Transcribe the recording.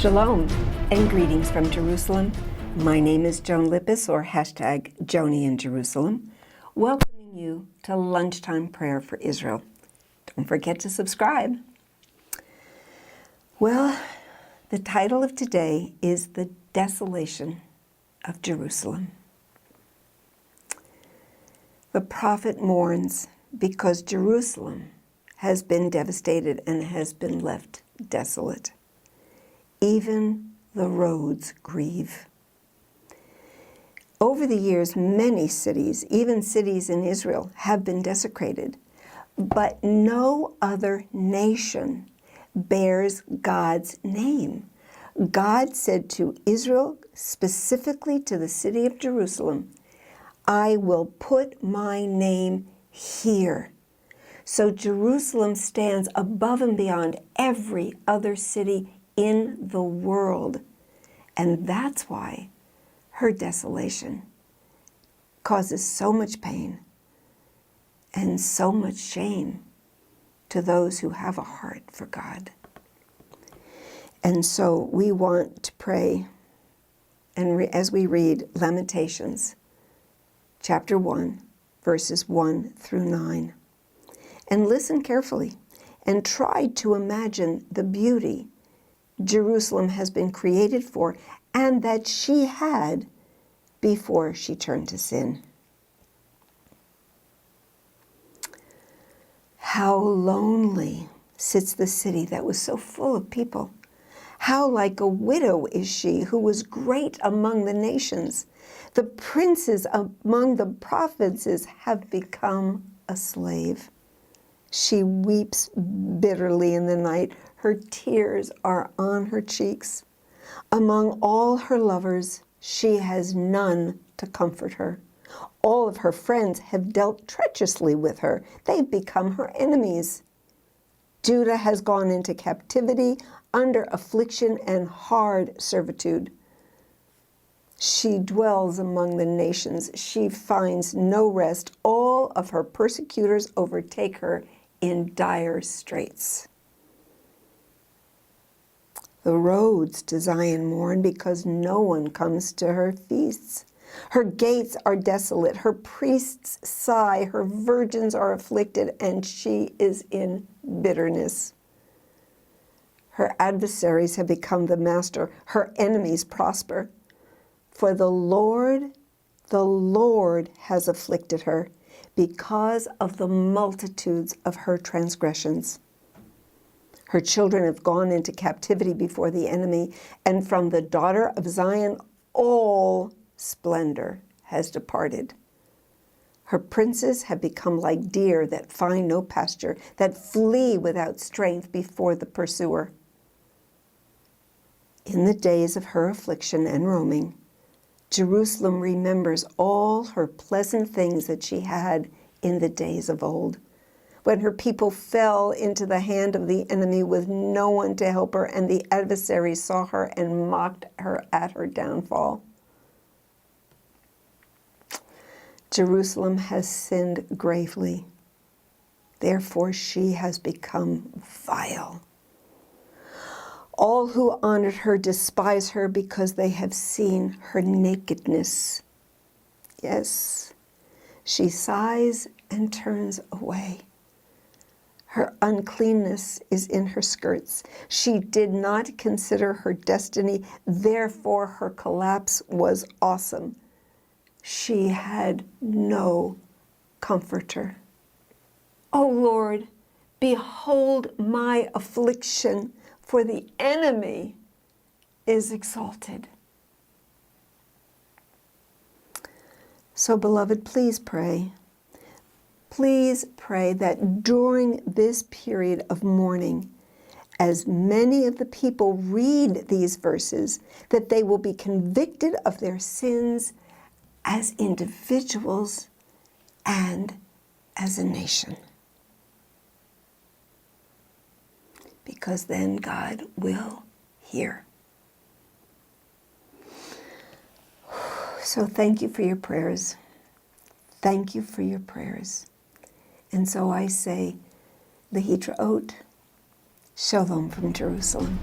Shalom and greetings from Jerusalem. My name is Joan Lippis, or hashtag Joni in Jerusalem, welcoming you to Lunchtime Prayer for Israel. Don't forget to subscribe. Well, the title of today is The Desolation of Jerusalem. The prophet mourns because Jerusalem has been devastated and has been left desolate. Even the roads grieve. Over the years, many cities, even cities in Israel, have been desecrated, but no other nation bears God's name. God said to Israel, specifically to the city of Jerusalem, I will put my name here. So Jerusalem stands above and beyond every other city in the world. And that's why her desolation causes so much pain and so much shame to those who have a heart for God. And so we want to pray, and as we read Lamentations, chapter 1, verses 1 through 9. And listen carefully and try to imagine the beauty Jerusalem has been created for and that she had before she turned to sin. How lonely sits the city that was so full of people. How like a widow is she who was great among the nations. The princes among the provinces have become a slave. She weeps bitterly in the night. Her tears are on her cheeks. Among all her lovers, she has none to comfort her. All of her friends have dealt treacherously with her. They've become her enemies. Judah has gone into captivity under affliction and hard servitude. She dwells among the nations. She finds no rest. All of her persecutors overtake her in dire straits. The roads to Zion mourn because no one comes to her feasts. Her gates are desolate, her priests sigh, her virgins are afflicted, and she is in bitterness. Her adversaries have become the master, her enemies prosper. For the Lord has afflicted her because of the multitudes of her transgressions. Her children have gone into captivity before the enemy, and from the daughter of Zion all splendor has departed. Her princes have become like deer that find no pasture, that flee without strength before the pursuer. In the days of her affliction and roaming, Jerusalem remembers all her pleasant things that she had in the days of old, when her people fell into the hand of the enemy with no one to help her, and the adversary saw her and mocked her at her downfall. Jerusalem has sinned gravely. Therefore, she has become vile. All who honored her despise her because they have seen her nakedness. Yes, she sighs and turns away. Her uncleanness is in her skirts. She did not consider her destiny, therefore her collapse was awesome. She had no comforter. O Lord, behold my affliction, for the enemy is exalted. So, beloved, please pray. Please pray that during this period of mourning, as many of the people read these verses, that they will be convicted of their sins as individuals and as a nation. Because then God will hear. So thank you for your prayers. Thank you for your prayers. And so I say, Lehitraot, Shalom from Jerusalem.